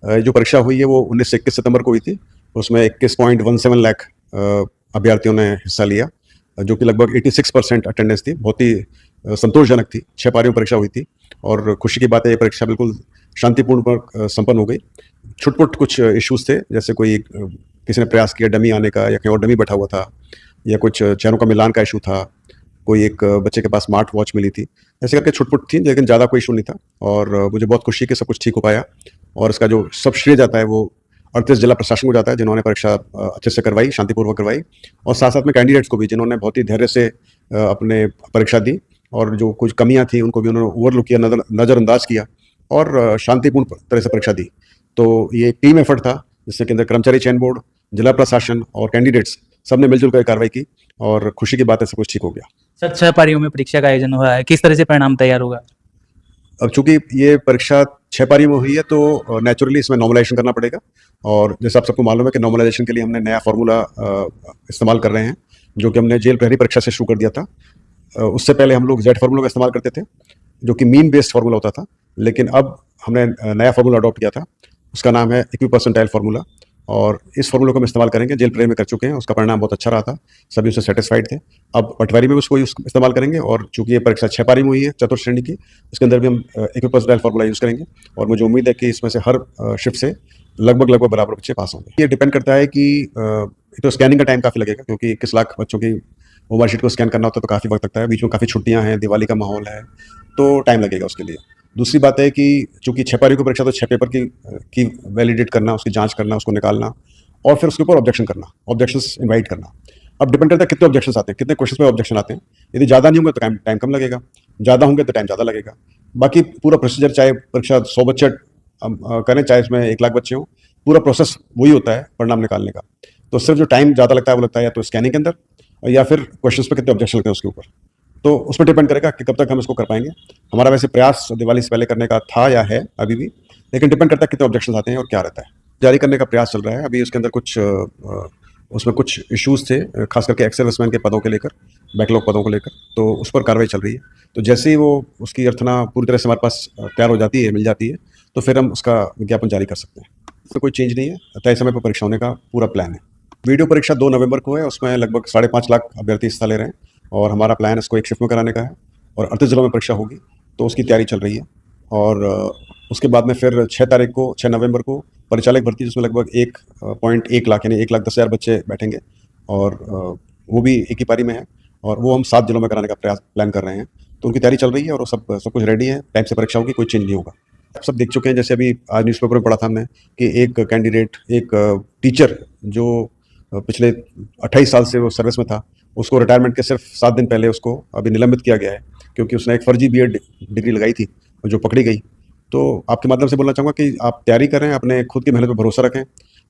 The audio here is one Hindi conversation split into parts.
जो परीक्षा हुई है वो 19 से 21 सितंबर को हुई थी। उसमें 21.17 लाख अभ्यर्थियों ने हिस्सा लिया, जो कि लगभग 86% अटेंडेंस थी। बहुत ही संतोषजनक थी। 6 पारियों में परीक्षा हुई थी और खुशी की बात है ये परीक्षा बिल्कुल शांतिपूर्ण पर संपन्न हो गई। छुटपुट कुछ इश्यूज थे, जैसे कोई किसी ने प्रयास किया डमी आने का या कहीं और डमी बैठा हुआ था, या कुछ चेहरों का मिलान का इशू था, कोई एक बच्चे के पास स्मार्ट वॉच मिली थी। ऐसे करके छुटपुट थी, लेकिन ज़्यादा कोई इशू नहीं था और मुझे बहुत खुशी है कि सब कुछ ठीक हो पाया। और इसका जो सब श्रेय जाता है वो 38 जिला प्रशासन को जाता है, जिन्होंने परीक्षा अच्छे से करवाई, शांतिपूर्वक करवाई, और साथ साथ में कैंडिडेट्स को भी, जिन्होंने बहुत ही धैर्य से अपने परीक्षा दी और जो कुछ कमियां थी उनको भी उन्होंने ओवरलुक किया, नज़रअंदाज किया और शांतिपूर्ण तरह से परीक्षा दी। तो ये एक टीम एफर्ट था, जिसके अंदर कर्मचारी चयन बोर्ड, जिला प्रशासन और कैंडिडेट्स सब ने मिलजुल कर कार्रवाई की और खुशी की बात है सब कुछ ठीक हो गया। सर 6 पारियों में परीक्षा का आयोजन हुआ है, किस तरह से परिणाम तैयार होगा? अब चूंकि ये परीक्षा 6 पारी में हुई है तो नेचुरली इसमें नॉर्मलाइजेशन करना पड़ेगा, और जैसे आप सबको मालूम है कि नॉर्मलाइजेशन के लिए हमने नया फार्मूला इस्तेमाल कर रहे हैं, जो कि हमने जेल प्रहरी परीक्षा से शुरू कर दिया था। उससे पहले हम लोग जेड फार्मूला का इस्तेमाल करते थे, जो कि मीन बेस्ड फार्मूला होता था, लेकिन अब हमने नया फार्मूला अडॉप्ट किया था। उसका नाम है इक्विपर्सेंटाइल फार्मूला, और इस फार्मूले को हम इस्तेमाल करेंगे। जेल प्रहरी में कर चुके हैं, उसका परिणाम बहुत अच्छा रहा था, सभी उससे सेटिस्फाइड थे। अब पटवारी में उसको इस्तेमाल करेंगे, और चूंकि ये परीक्षा 6 पारी में हुई है चतुर्थ श्रेणी की, इसके अंदर भी हम इक्विपर्सेंटाइल फार्मूला यूज़ करेंगे, और मुझे उम्मीद है कि इसमें से हर शिफ्ट से लगभग बराबर बच्चे पास होंगे। ये डिपेंड करता है कि तो स्कैनिंग का टाइम काफ़ी लगेगा, क्योंकि 21 लाख बच्चों की ओवर शीट को स्कैन करना होता है तो काफ़ी वक्त लगता है। बीच में काफ़ी छुट्टियां हैं, दिवाली का माहौल है, तो टाइम लगेगा उसके लिए। दूसरी बात है कि चूंकि 6 पारी की परीक्षा, तो 6 पेपर की वैलिडेट करना, उसकी जांच करना, उसको निकालना, और फिर उसके ऊपर ऑब्जेक्शन करना, ऑब्जेक्शंस इनवाइट करना। अब डिपेंड करता है कितने ऑब्जेक्शंस आते हैं, कितने क्वेश्चन पे ऑब्जेक्शन आते हैं। यदि ज़्यादा नहीं होंगे तो टाइम कम लगेगा, ज़्यादा होंगे तो टाइम ज़्यादा लगेगा। बाकी पूरा प्रोसीजर, चाहे परीक्षा 100 बच्चे करें, चाहे इसमें 1 लाख बच्चे हों, पूरा प्रोसेस वही होता है परिणाम निकालने का। तो सिर्फ जो टाइम ज़्यादा लगता है वो लगता है या तो स्कैनिंग के अंदर, या फिर क्वेश्चन पे कितने ऑब्जेक्शन लगते हैं उसके ऊपर। तो उस पर डिपेंड करेगा कि कब तक हम इसको कर पाएंगे। हमारा वैसे प्रयास दिवाली से पहले करने का था या है अभी भी, लेकिन डिपेंड करता है कितने ऑब्जेक्शन आते हैं और क्या रहता है। जारी करने का प्रयास चल रहा है अभी। उसके अंदर कुछ उसमें कुछ इश्यूज थे, खास करके एक्स सर्विसमैन के पदों के लेकर, बैकलॉग पदों को लेकर, तो उस पर कार्रवाई चल रही है। तो जैसे ही वो उसकी अर्थना पूरी तरह से हमारे पास तैयार हो जाती है, मिल जाती है, तो फिर हम उसका विज्ञापन जारी कर सकते हैं। तो कोई चेंज नहीं है, तय समय पर परीक्षा होने का पूरा प्लान है। वीडियो परीक्षा 2 नवंबर को है, उसमें लगभग 5.5 लाख अभ्यर्थी हिस्सा ले रहे हैं, और हमारा प्लान इसको एक शिफ्ट में कराने का है, और 38 जिलों में परीक्षा होगी, तो उसकी तैयारी चल रही है। और उसके बाद में फिर 6 नवंबर को परिचालक भर्ती, जिसमें लगभग 1.1 लाख यानी 1,10,000 बच्चे बैठेंगे, और वो भी एक ही पारी में है, और वो हम 7 जिलों में कराने का प्लान कर रहे हैं। तो उनकी तैयारी चल रही है और सब कुछ रेडी है। टाइम से परीक्षा होगी, कोई चेंज नहीं होगा। आप सब देख चुके हैं, जैसे अभी आज न्यूज़पेपर में पढ़ा था हमने कि एक कैंडिडेट, एक टीचर जो पिछले 28 साल से वो सर्विस में था, उसको रिटायरमेंट के सिर्फ 7 दिन पहले उसको अभी निलंबित किया गया है, क्योंकि उसने एक फर्जी बीएड डिग्री लगाई थी जो पकड़ी गई। तो आपके माध्यम से बोलना चाहूँगा कि आप तैयारी करें, अपने खुद की मेहनत पर भरोसा रखें,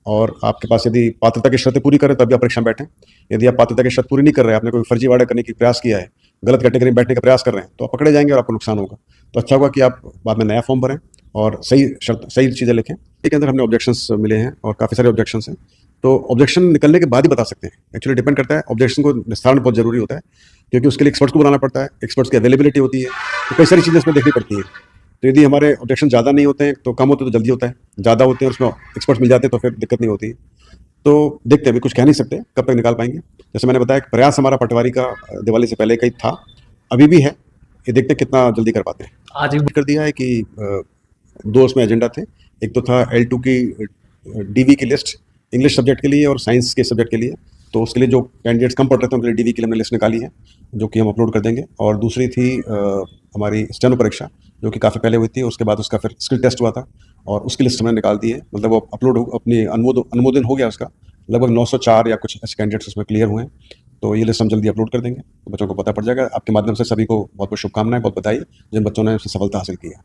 और आपके पास यदि पात्रता की शर्तें पूरी करें तभी आप परीक्षा में बैठें। यदि आप पात्रता की शर्त पूरी नहीं कर रहे हैं, आपने कोई फर्जीवाड़ा करने की प्रयास किया है, गलत कैटेगरी में बैठने का प्रयास कर रहे हैं, तो आप पकड़े जाएंगे और आपको नुकसान होगा। तो अच्छा होगा कि आप बाद में नया फॉर्म भरें और सही चीज़ें लिखें। इसके अंदर हमने ऑब्जेक्शंस मिले हैं और काफ़ी सारे ऑब्जेक्शंस हैं, तो ऑब्जेक्शन निकलने के बाद ही बता सकते हैं। एक्चुअली डिपेंड करता है, ऑब्जेक्शन को निस्तारण बहुत जरूरी होता है, क्योंकि उसके लिए एक्सपर्ट्स को बनाना पड़ता है, एक्सपर्ट्स की अवेलेबिलिटी होती है, तो कई सारी चीज़ें इसमें देखनी पड़ती है। तो यदि हमारे ऑब्जेक्शन ज़्यादा नहीं होते हैं तो कम होते तो जल्दी होता है, ज़्यादा होते हैं और उसमें एक्सपर्ट्स मिल जाते हैं तो फिर दिक्कत नहीं होती है। तो देखते हैं, अभी कुछ कह नहीं सकते कब तक निकाल पाएंगे। जैसे मैंने बताया, प्रयास हमारा पटवारी का दिवाली से पहले का ही था, अभी भी है, ये देखते हैं कितना जल्दी कर पाते हैं। आज भी कर दिया है कि 2 उसमें एजेंडा थे। एक तो था L2 की डीवी की लिस्ट, इंग्लिश सब्जेक्ट के लिए और साइंस के सब्जेक्ट के लिए। तो उसके लिए जो कैंडिडेट्स कम पढ़ रहे थे उनके लिए डीवी के लिए हमने लिस्ट निकाली है, जो कि हम अपलोड कर देंगे। और दूसरी थी हमारी स्टेनो परीक्षा, जो कि काफ़ी पहले हुई थी, उसके बाद उसका फिर स्किल टेस्ट हुआ था, और उसकी लिस्ट हमने निकाल दी है। मतलब वो अपलोड अपनी अनुमोदन हो गया उसका, लगभग 904 या कुछ ऐसे कैंडिडेट्स उसमें क्लियर हुए हैं। तो ये लिस्ट हम जल्दी अपलोड कर देंगे, तो बच्चों को पता पड़ जाएगा। आपके माध्यम से सभी को बहुत बहुत शुभकामनाएं, बहुत बधाई जिन बच्चों ने उसमें सफलता हासिल की है।